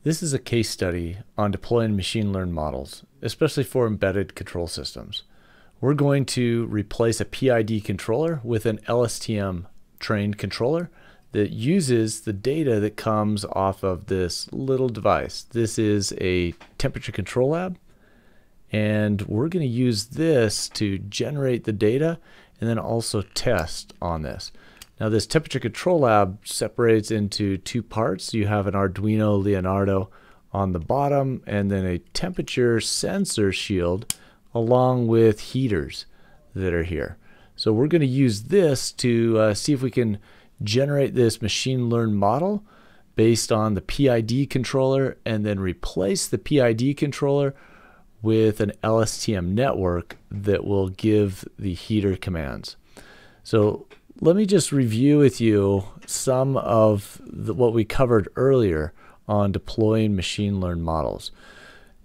This is a case study on deploying machine learned models, especially for embedded control systems. We're going to replace a PID controller with an Lstm trained controller that uses the data that comes off of this little device. This is a temperature control lab, and we're going to use this to generate the data and then also test on this. Now, this temperature control lab separates into two parts. You have an Arduino Leonardo on the bottom and then a temperature sensor shield along with heaters that are here. So we're going to use this to see if we can generate this machine learned model based on the PID controller and then replace the PID controller with an LSTM network that will give the heater commands. So let me just review with you some of what we covered earlier on deploying machine learned models.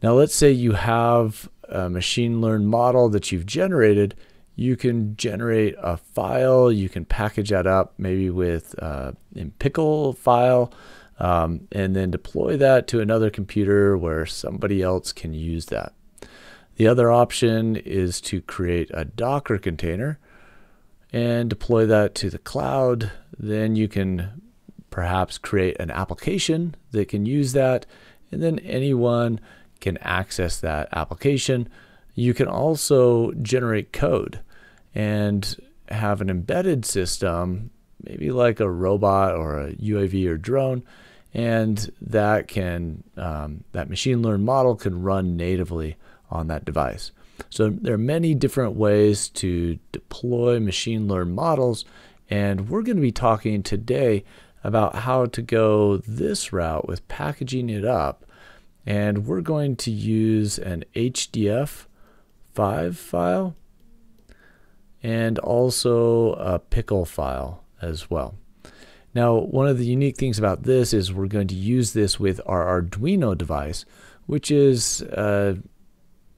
Now let's say you have a machine learned model that you've generated. You can generate a file, you can package that up maybe with in pickle file, and then deploy that to another computer where somebody else can use that. The other option is to create a Docker container and deploy that to the cloud. Then you can perhaps create an application that can use that, and then anyone can access that application. You can also generate code and have an embedded system, maybe like a robot or a UAV or drone, and that can that machine learned model can run natively on that device. So there are many different ways to deploy machine learned models, and we're going to be talking today about how to go this route with packaging it up. And we're going to use an HDF5 file and also a pickle file as well. Now, one of the unique things about this is we're going to use this with our Arduino device, which is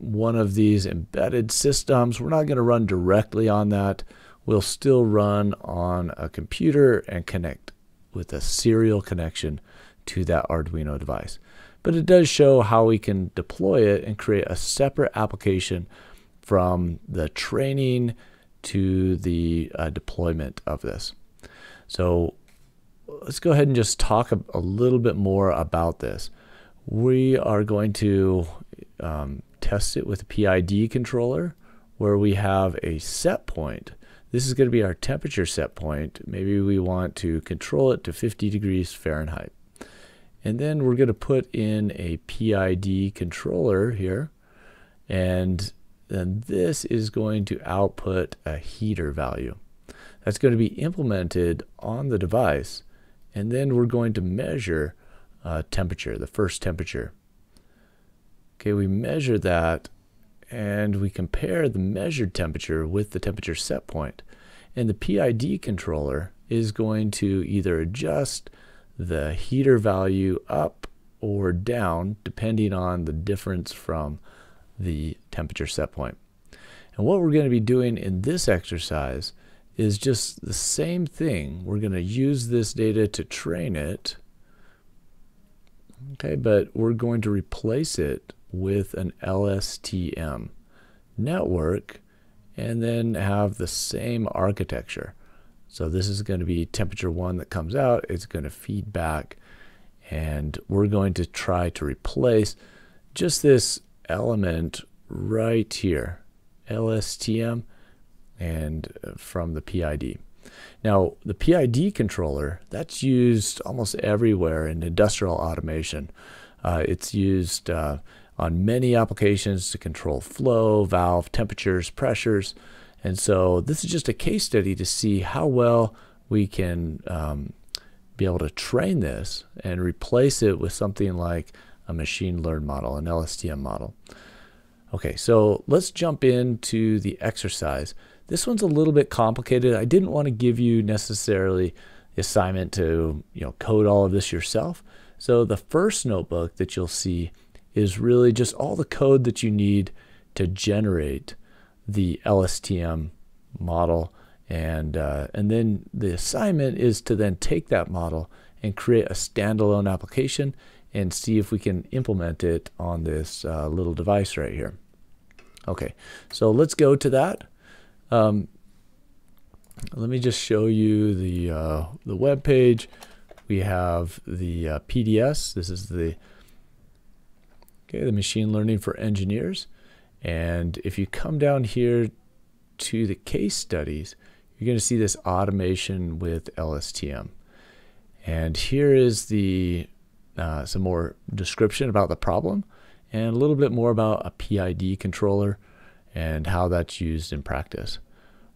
one of these embedded systems. We're not going to run directly on that. We'll still run on a computer and connect with a serial connection to that Arduino device. But it does show how we can deploy it and create a separate application from the training to the deployment of this. So let's go ahead and just talk a little bit more about this. We are going to test it with a PID controller where we have a set point. This is going to be our temperature set point. Maybe we want to control it to 50 degrees Fahrenheit. And then we're going to put in a PID controller here, and then this is going to output a heater value. That's going to be implemented on the device, and then we're going to measure temperature, the first temperature. Okay, we measure that and we compare the measured temperature with the temperature set point. And the PID controller is going to either adjust the heater value up or down depending on the difference from the temperature set point. And what we're going to be doing in this exercise is just the same thing. We're going to use this data to train it. Okay, but we're going to replace it with an LSTM network and then have the same architecture. So this is going to be temperature 1 that comes out. It's going to feed back, and we're going to try to replace just this element right here, LSTM, and from the PID. Now, the PID controller, that's used almost everywhere in industrial automation. It's used on many applications to control flow, valve, temperatures, pressures. And so this is just a case study to see how well we can be able to train this and replace it with something like a machine learned model, an LSTM model. Okay, so let's jump into the exercise. This one's a little bit complicated. I didn't want to give you necessarily the assignment to code all of this yourself. So the first notebook that you'll see is really just all the code that you need to generate the LSTM model, and then the assignment is to then take that model and create a standalone application and see if we can implement it on this little device right here. Okay, so let's go to that. Let me just show you the web page. We have the PDS. This is the machine learning for engineers. And if you come down here to the case studies, you're going to see this automation with LSTM. And here is the some more description about the problem and a little bit more about a PID controller and how that's used in practice.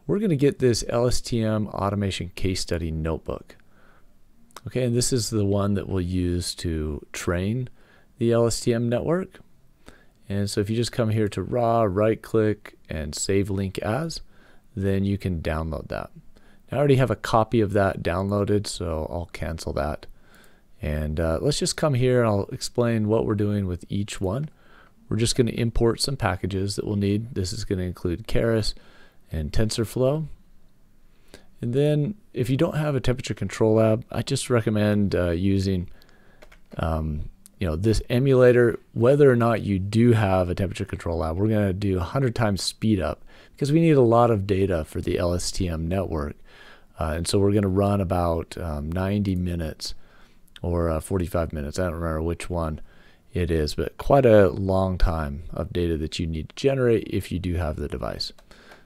We're going to get this LSTM automation case study notebook. Okay, and this is the one that we'll use to train the LSTM network. And so if you just come here to raw, right click and save link as, then you can download that. I already have a copy of that downloaded, so I'll cancel that. And let's just come here and I'll explain what we're doing with each one. We're just going to import some packages that we'll need. This is going to include Keras and TensorFlow. And then if you don't have a temperature control lab, I just recommend using this emulator. Whether or not you do have a temperature control lab, we're going to do 100 times speed up because we need a lot of data for the LSTM network. And so we're going to run about 90 minutes or 45 minutes. I don't remember which one it is, but quite a long time of data that you need to generate if you do have the device.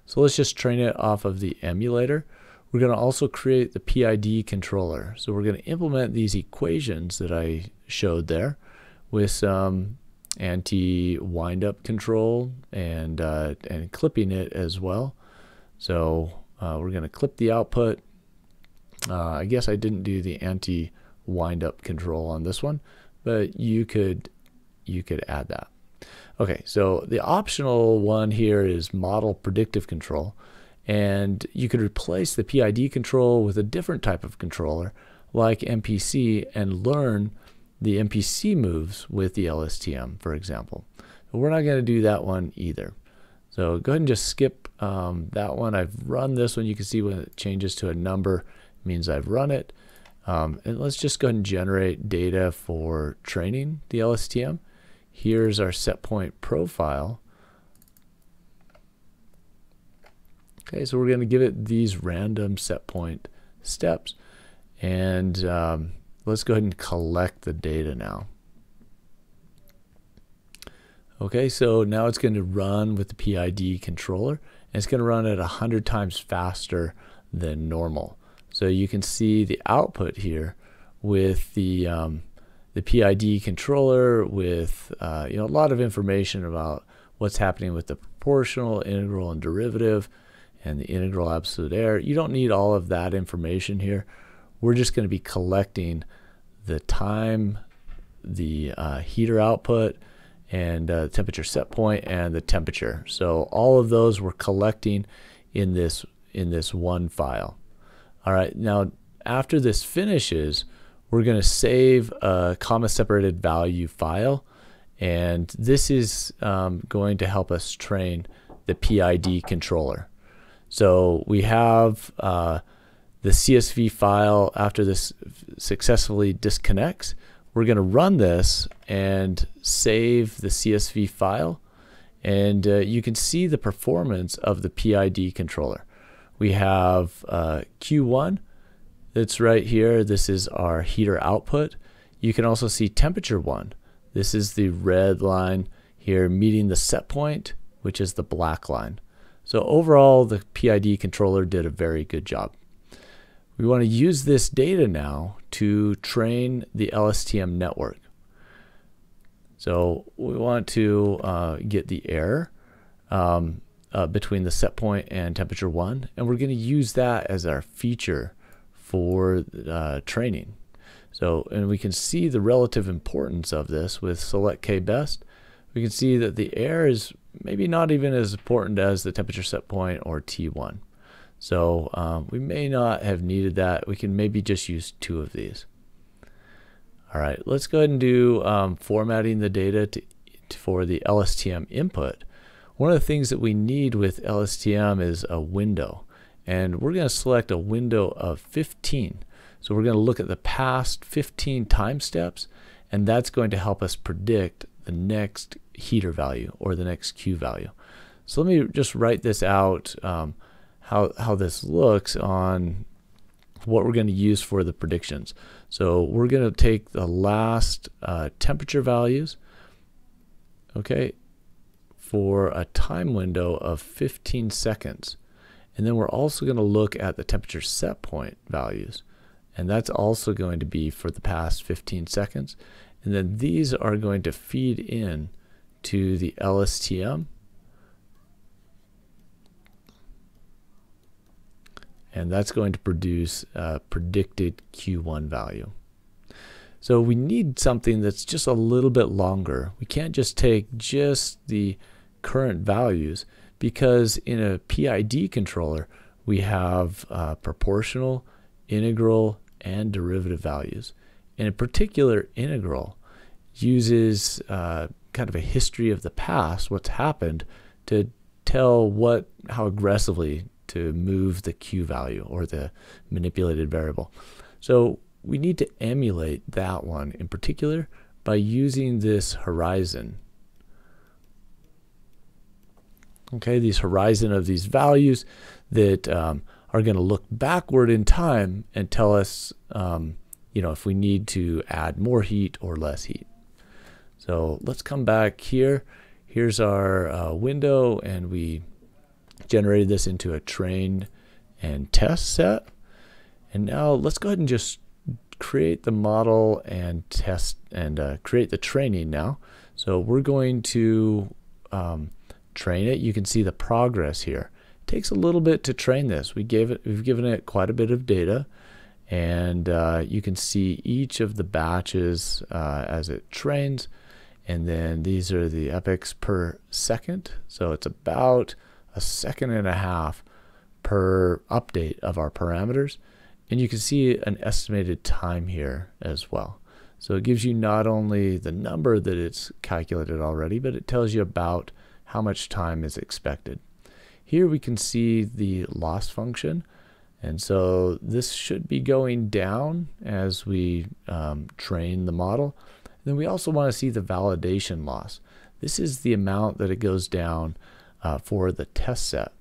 So let's just train it off of the emulator. We're going to also create the PID controller. So we're going to implement these equations that I showed there with some anti-windup control and clipping it as well. So we're going to clip the output. I guess I didn't do the anti-windup control on this one, but you could add that. Okay, so the optional one here is Model Predictive Control, and you could replace the PID control with a different type of controller like MPC and learn the MPC moves with the LSTM, for example. But we're not going to do that one either. So go ahead and just skip that one. I've run this one. You can see when it changes to a number, it means I've run it. And let's just go ahead and generate data for training the LSTM. Here's our set point profile. Okay, so we're going to give it these random set point steps. And let's go ahead and collect the data now. Okay, so now it's going to run with the PID controller, and it's going to run at 100 times faster than normal. So you can see the output here with the PID controller with a lot of information about what's happening with the proportional, integral, and derivative, and the integral absolute error. You don't need all of that information here. We're just going to be collecting the time, the heater output, and temperature set point, and the temperature. So all of those we're collecting in this one file. All right, now after this finishes, we're going to save a comma separated value file, and this is going to help us train the PID controller. So we have the CSV file. After this successfully disconnects, we're going to run this and save the CSV file, and you can see the performance of the PID controller. We have Q1 that's right here. This is our heater output. You can also see temperature 1. This is the red line here meeting the set point, which is the black line. So overall, the PID controller did a very good job. We want to use this data now to train the LSTM network. So we want to get the error between the set point and temperature 1, and we're going to use that as our feature for training. So, and we can see the relative importance of this with select K best. We can see that the error is maybe not even as important as the temperature set point or T1. So we may not have needed that. We can maybe just use 2 of these. All right, let's go ahead and do formatting the data for the LSTM input. One of the things that we need with LSTM is a window, and we're going to select a window of 15. So we're going to look at the past 15 time steps, and that's going to help us predict the next heater value or the next Q value. So let me just write this out, how this looks on what we're going to use for the predictions. So we're going to take the last temperature values, okay, for a time window of 15 seconds. And then we're also going to look at the temperature set point values. And that's also going to be for the past 15 seconds. And then these are going to feed in to the Lstm. And that's going to produce a predicted Q1 value. So we need something that's just a little bit longer. We can't just take just the current values, because in a PID controller we have proportional, integral, and derivative values. And in particular, integral uses kind of a history of the past, what's happened, to tell how aggressively to move the Q value or the manipulated variable. So we need to emulate that one in particular by using this horizon. Okay, these horizon of these values that are going to look backward in time and tell us, if we need to add more heat or less heat. So let's come back here. Here's our window, and we generated this into a train and test set. And now let's go ahead and just create the model and test and create the training now. So we're going to train it. You can see the progress here. It takes a little bit to train this. We've given it quite a bit of data, and you can see each of the batches as it trains. And then these are the epochs per second. So it's about a second and a half per update of our parameters. And you can see an estimated time here as well. So it gives you not only the number that it's calculated already, but it tells you about how much time is expected. Here we can see the loss function. And so this should be going down as we train the model. And then we also want to see the validation loss. This is the amount that it goes down for the test set.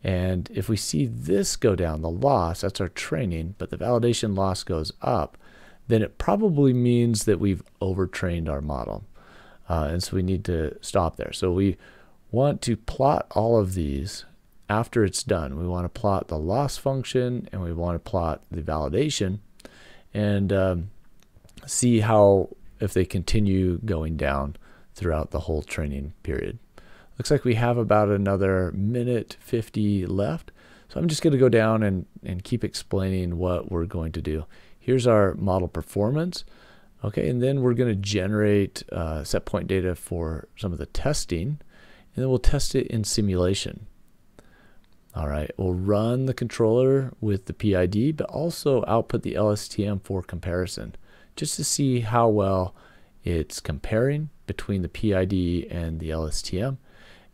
And if we see this go down, the loss, that's our training, but the validation loss goes up, then it probably means that we've overtrained our model. And so we need to stop there. So we want to plot all of these after it's done. We want to plot the loss function, and we want to plot the validation, and see if they continue going down throughout the whole training period. Looks like we have about another minute 50 left. So I'm just going to go down and keep explaining what we're going to do. Here's our model performance. Okay, and then we're going to generate set point data for some of the testing, and then we'll test it in simulation. All right, we'll run the controller with the PID, but also output the Lstm for comparison, just to see how well it's comparing between the PID and the Lstm.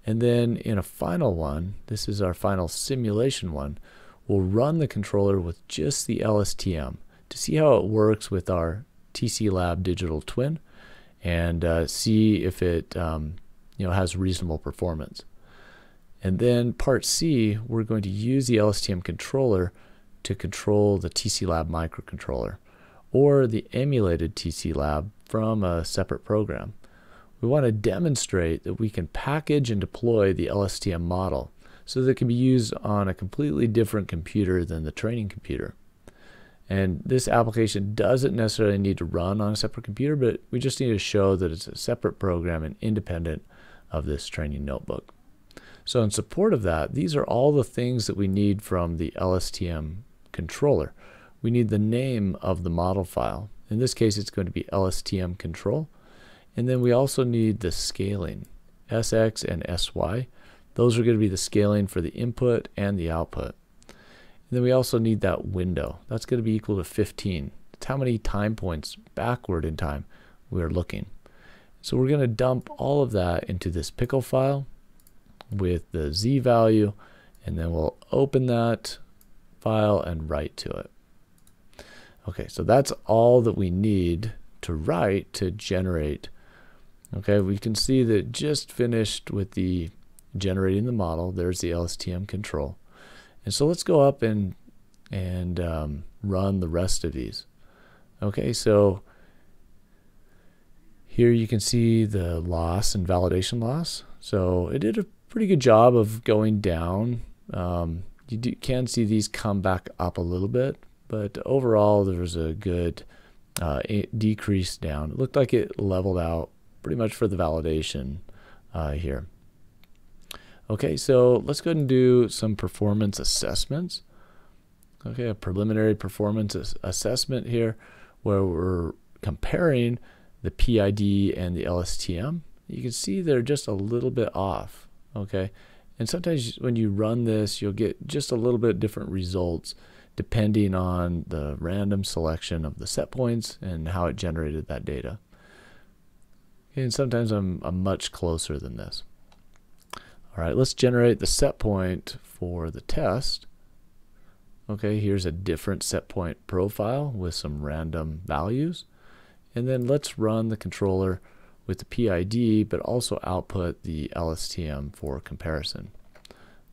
And then in a final one, this is our final simulation one, we'll run the controller with just the Lstm to see how it works with our TC Lab digital twin, and see if it has reasonable performance. And then part C, we're going to use the Lstm controller to control the TC Lab microcontroller, or the emulated TC Lab from a separate program. We want to demonstrate that we can package and deploy the Lstm model so that it can be used on a completely different computer than the training computer. And this application doesn't necessarily need to run on a separate computer, but we just need to show that it's a separate program and independent of this training notebook. So in support of that, these are all the things that we need from the Lstm controller. We need the name of the model file. In this case, it's going to be Lstm control. And then we also need the scaling, SX and SY. Those are going to be the scaling for the input and the output. And then we also need that window. That's going to be equal to 15. It's how many time points backward in time we're looking. So we're going to dump all of that into this pickle file with the Z value, and then we'll open that file and write to it. Okay, so that's all that we need to write to generate. Okay, we can see that it just finished with the generating the model. There's the LSTM control. And so let's go up and run the rest of these. Okay, so here you can see the loss and validation loss. So it did a pretty good job of going down. You can see these come back up a little bit, but overall there was a good decrease down. It looked like it leveled out pretty much for the validation here. Okay, so let's go ahead and do some performance assessments. Okay, a preliminary performance assessment here where we're comparing the PID and the LSTM. You can see they're just a little bit off. Okay, and sometimes when you run this, you'll get just a little bit different results depending on the random selection of the set points and how it generated that data. Okay, and sometimes I'm much closer than this. All right, let's generate the set point for the test. Okay, here's a different set point profile with some random values. And then let's run the controller with the PID, but also output the LSTM for comparison.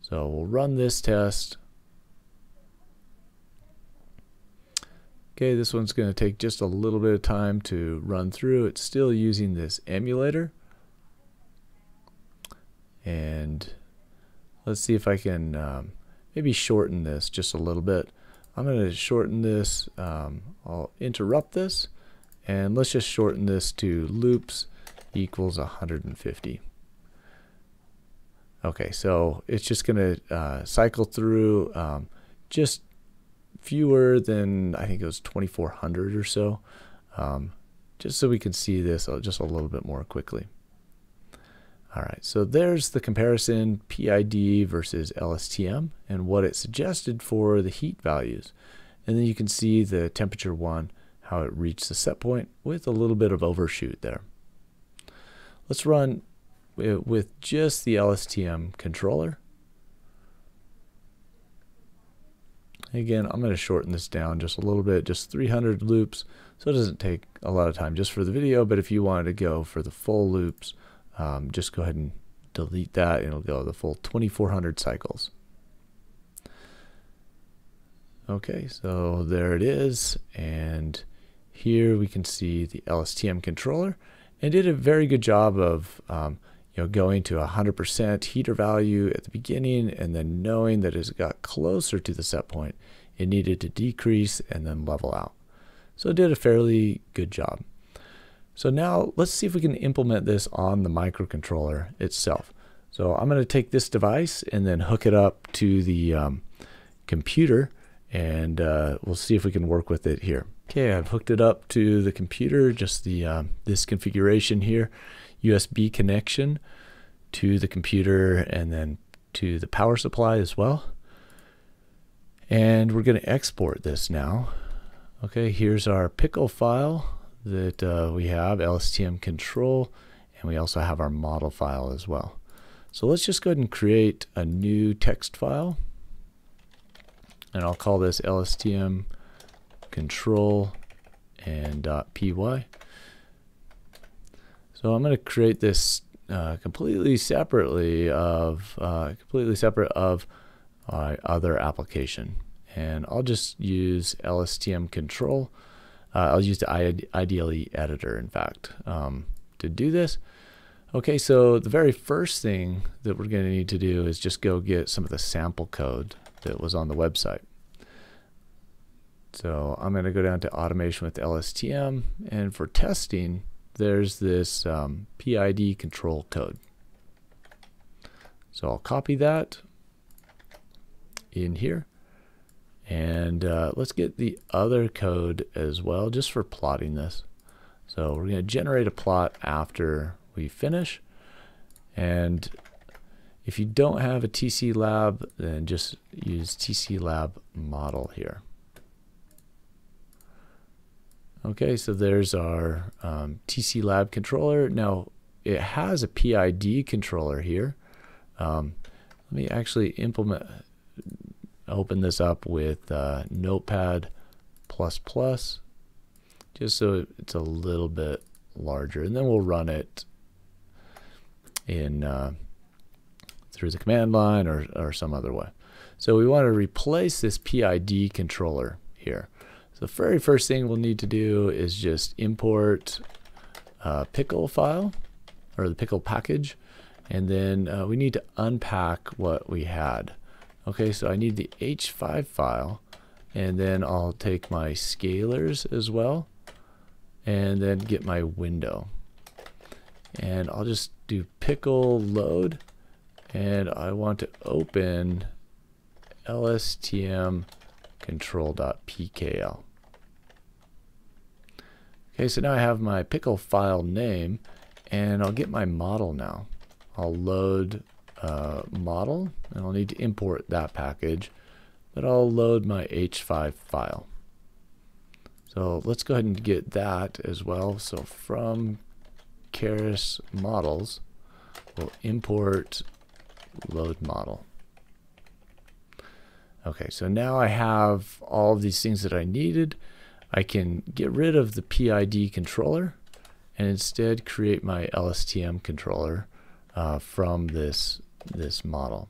So we'll run this test. Okay, this one's going to take just a little bit of time to run through. It's still using this emulator. And let's see if I can maybe shorten this just a little bit. I'm going to shorten this. I'll interrupt this, and let's just shorten this to loops equals 150. Okay, so it's just going to cycle through just fewer than, I think it was 2400 or so, just so we can see this just a little bit more quickly. All right, so there's the comparison PID versus LSTM and what it suggested for the heat values. And then you can see the temperature one, how it reached the set point with a little bit of overshoot there. Let's run it with just the LSTM controller. Again, I'm going to shorten this down just a little bit, just 300 loops, so it doesn't take a lot of time just for the video, but if you wanted to go for the full loops, just go ahead and delete that and it'll go the full 2400 cycles. Okay, so there it is, and here we can see the LSTM controller, and did a very good job of going to 100% heater value at the beginning, and then knowing that as it got closer to the set point, it needed to decrease and then level out. So it did a fairly good job. So now let's see if we can implement this on the microcontroller itself. So I'm going to take this device and then hook it up to the computer, and we'll see if we can work with it here. Okay, I've hooked it up to the computer, just the this configuration here, USB connection to the computer and then to the power supply as well. And we're going to export this now. Okay, here's our pickle file that we have, LSTM control, and we also have our model file as well. So let's just go ahead and create a new text file, and I'll call this LSTM control and .py. So I'm going to create this completely separate of our other application, and I'll just use LSTM control. I'll use the IDLE editor, in fact, to do this. Okay, so the very first thing that we're going to need to do is just go get some of the sample code that was on the website. So I'm going to go down to automation with LSTM, and for testing, there's this PID control code. So I'll copy that in here. And let's get the other code as well, just for plotting this. So we're going to generate a plot after we finish. And if you don't have a TC Lab, then just use TC Lab model here. Okay, so there's our TC Lab controller. Now it has a PID controller here. Let me actually open this up with Notepad++, just so it's a little bit larger, and then we'll run it in through the command line or some other way. So we want to replace this PID controller here. So the very first thing we'll need to do is just import a pickle file, or the pickle package, and then we need to unpack what we had. Okay, so I need the H5 file, and then I'll take my scalars as well, and then get my window. And I'll just do pickle load, and I want to open Lstm control.pkl. Okay, so now I have my pickle file name, and I'll get my model now. I'll load model, and I'll need to import that package, but I'll load my H5 file. So let's go ahead and get that as well. So from Keras models, we'll import load model. Okay, so now I have all of these things that I needed. I can get rid of the PID controller and instead create my Lstm controller from this model.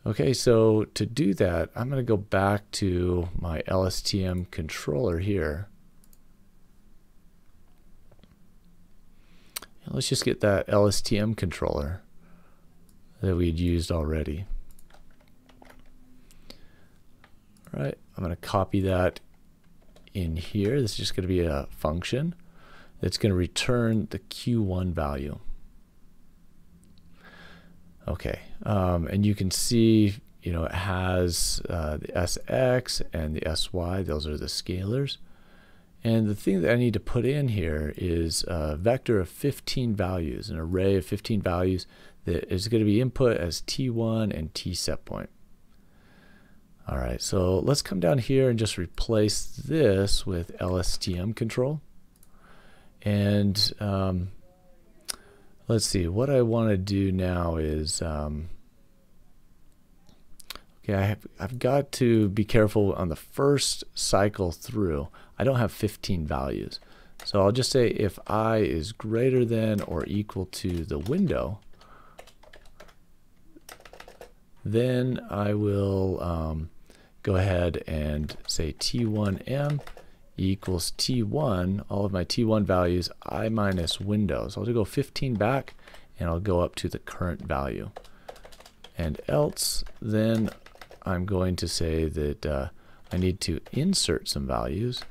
Okay, so to do that, I'm going to go back to my Lstm controller here. And let's just get that Lstm controller that we'd used already. All right, I'm going to copy that in here. This is just going to be a function that's going to return the Q1 value. Okay, and you can see, you know, it has the SX and the SY. Those are the scalars. And the thing that I need to put in here is a vector of 15 values, an array of 15 values that is going to be input as T1 and T set point. All right, so let's come down here and just replace this with Lstm control. And let's see, what I want to do now is, okay, I've got to be careful on the first cycle through. I don't have 15 values. So I'll just say if I is greater than or equal to the window, then I will go ahead and say T1M equals T1, all of my T1 values, I minus window. So I'll go 15 back, and I'll go up to the current value. And else, then I'm going to say that I need to insert some values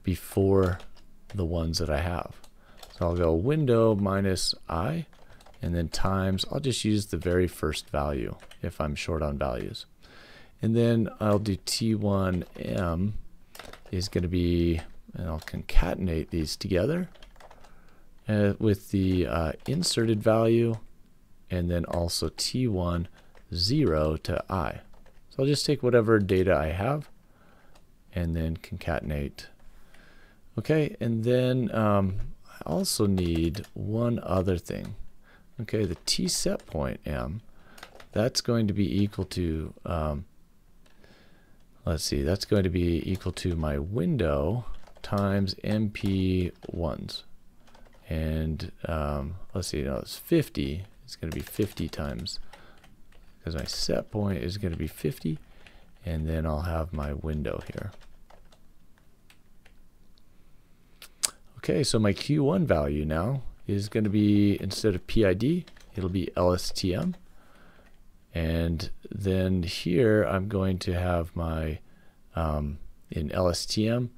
before the ones that I have. So I'll go window minus I, and then times, I'll just use the very first value if I'm short on values. And then I'll do T1M is going to be, and I'll concatenate these together with the inserted value, and then also T1 0 to I. So I'll just take whatever data I have and then concatenate. Okay, and then I also need one other thing. Okay, the T set point M, that's going to be equal to let's see, that's going to be equal to my window times MP1s. And let's see, no, it's 50. It's going to be 50 times, because my set point is going to be 50. And then I'll have my window here. Okay, so my Q1 value now is going to be, instead of PID, it'll be Lstm. And then here I'm going to have my, in Lstm,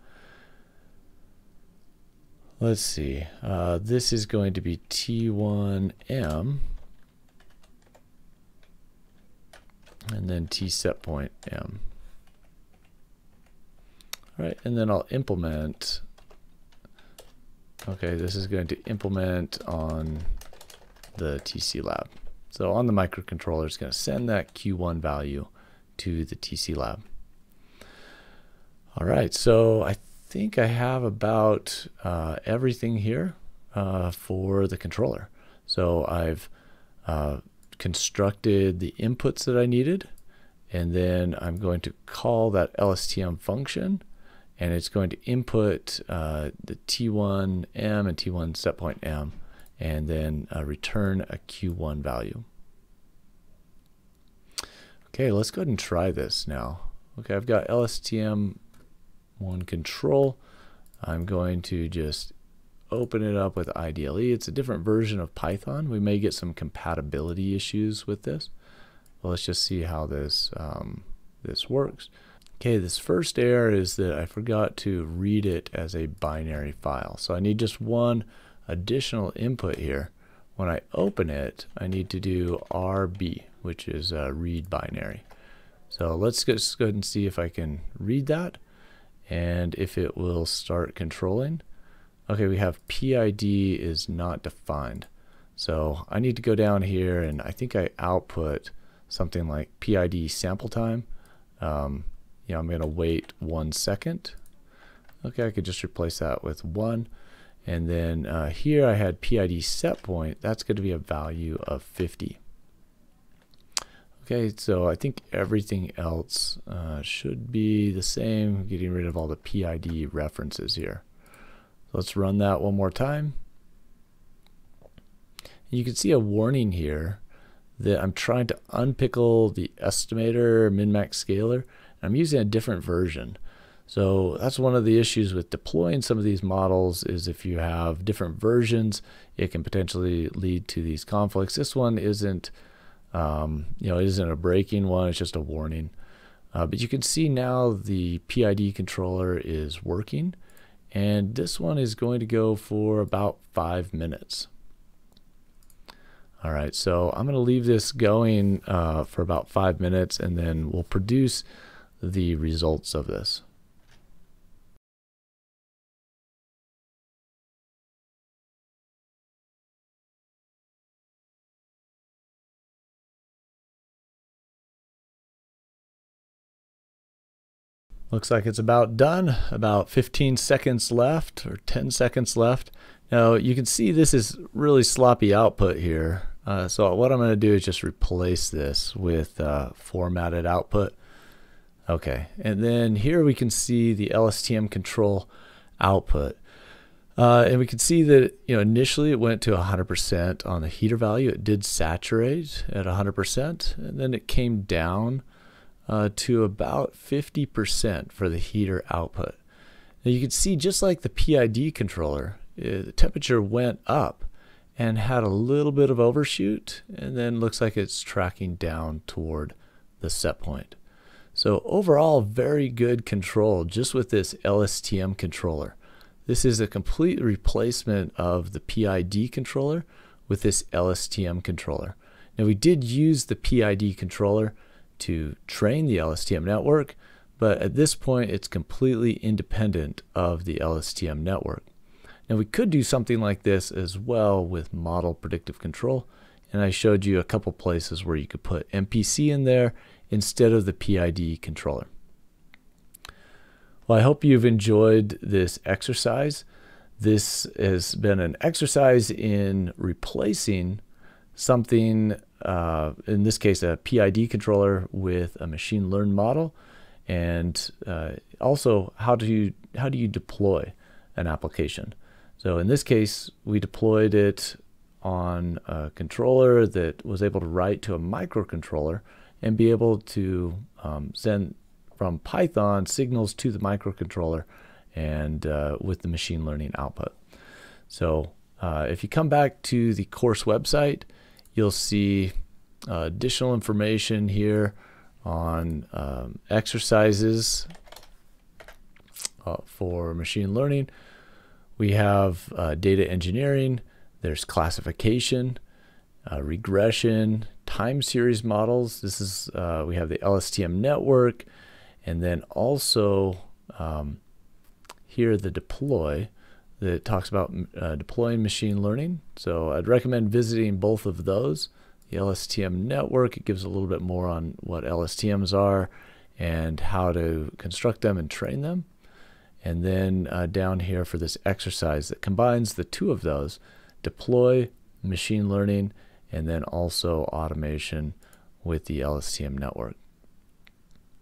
let's see, this is going to be T1M, and then T set point M. All right, and then I'll implement, okay, this is going to implement on the TC lab. So on the microcontroller, it's going to send that Q1 value to the TC lab. All right, so I think I have about everything here for the controller. So I've constructed the inputs that I needed, and then I'm going to call that Lstm function, and it's going to input the T1 M and T1 set point M, and then return a Q1 value. Okay, let's go ahead and try this now. Okay, I've got LSTM1 control. I'm going to just open it up with IDLE. It's a different version of Python. We may get some compatibility issues with this. Well, let's just see how this this works. Okay, this first error is that I forgot to read it as a binary file. So I need just one additional input here. When I open it, I need to do RB, which is read binary. So let's just go ahead and see if I can read that and if it will start controlling. Okay, we have PID is not defined. So I need to go down here, and I think I output something like PID sample time. I'm going to wait 1 second. Okay, I could just replace that with 1. And then here I had PID set point. That's going to be a value of 50. Okay, so I think everything else should be the same, getting rid of all the PID references here. So let's run that one more time. You can see a warning here that I'm trying to unpickle the estimator min-max scaler. I'm using a different version. So that's one of the issues with deploying some of these models, is if you have different versions, it can potentially lead to these conflicts. This one isn't, it isn't a breaking one, it's just a warning. But you can see now the PID controller is working, and this one is going to go for about 5 minutes. All right, so I'm going to leave this going for about 5 minutes, and then we'll produce the results of this. Looks like it's about done, about 15 seconds left or 10 seconds left. Now you can see this is really sloppy output here. So what I'm going to do is just replace this with formatted output. Okay, and then here we can see the LSTM control output. And we can see that initially it went to 100% on the heater value. It did saturate at 100%, and then it came down to about 50% for the heater output. Now you can see, just like the PID controller, the temperature went up and had a little bit of overshoot, and then looks like it's tracking down toward the set point. So overall, very good control just with this LSTM controller. This is a complete replacement of the PID controller with this LSTM controller. Now we did use the PID controller to train the LSTM network, but at this point it's completely independent of the LSTM network. Now we could do something like this as well with Model Predictive Control, and I showed you a couple places where you could put MPC in there instead of the PID controller. Well, I hope you've enjoyed this exercise. This has been an exercise in replacing something, in this case a PID controller, with a machine learned model, and also how do you deploy an application. So in this case, we deployed it on a controller that was able to write to a microcontroller and be able to send from Python signals to the microcontroller, and with the machine learning output. So if you come back to the course website, you'll see additional information here on exercises for machine learning. We have data engineering, there's classification, regression, time series models. This is we have the LSTM network, and then also here the deploy that talks about deploying machine learning. So I'd recommend visiting both of those. The LSTM network, it gives a little bit more on what LSTMs are and how to construct them and train them. And then down here for this exercise that combines the two of those, deploy, machine learning, and then also automation with the LSTM network.